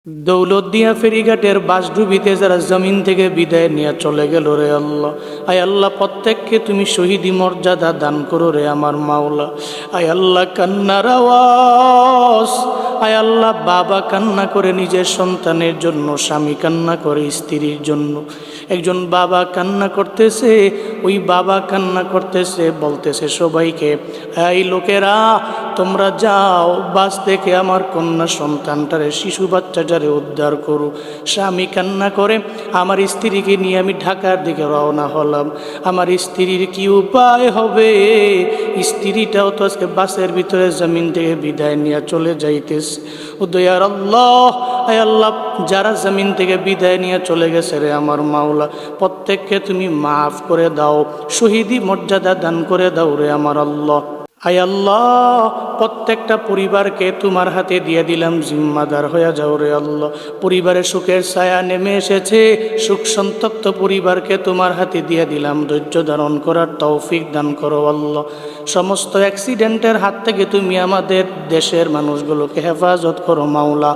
দৌলতদিয়া ফেরিঘাটের বাসডুবিতে যারা জমিন থেকে বিদায় নিয়ে চলে গেল রে আল্লাহ, আয় আল্লাহ প্রত্যেককে তুমি শহীদি মর্যাদা দান করো রে আমার মাওলা। আয় আল্লাহ কান্নার আওয়াজ, আয় আল্লাহ বাবা কান্না করে নিজের সন্তানের জন্য, স্বামী কান্না করে স্ত্রীর জন্য। একজন বাবা কান্না করতেছে, ওই বাবা কান্না করতেছে, বলতেছে সবাইকে, এই লোকেরা তোমরা যাও বাস থেকে আমার কন্যা সন্তানটারে, শিশু বাচ্চাটারে উদ্ধার করো। স্বামী কান্না করে, আমার স্ত্রীকে নিয়ে আমি ঢাকার দিকে রওনা হলাম, আমার স্ত্রীর কি উপায় হবে? স্ত্রীটাও তো আজকে বাসের ভিতরে জমিন থেকে বিদায় নিয়ে চলে যাইতেছে। ও দয়ার আল্লাহ, আয় আল্লাহ যারা জমিন থেকে বিদায় নিয়ে চলে গেছে রে আমার মাওলা, প্রত্যেককে তুমি মাফ করে দাও, শহীদি মর্যাদা দান করে দাও রে আমার আল্লাহ। আয় আল্লাহ প্রত্যেকটা পরিবারকে তোমার হাতে দিয়ে দিলাম, জিম্মাদার হয়ে যাও রে আল্লাহ। পরিবারের সুখের ছায়া নেমে এসেছে, সুখ সন্তপ্ত পরিবারকে তোমার হাতে দিয়ে দিলাম, ধৈর্য ধারণ করার তৌফিক দান করো আল্লাহ। সমস্ত অ্যাক্সিডেন্টের হাত থেকে তুমি আমাদের দেশের মানুষগুলোকে হেফাজত করো মাওলা।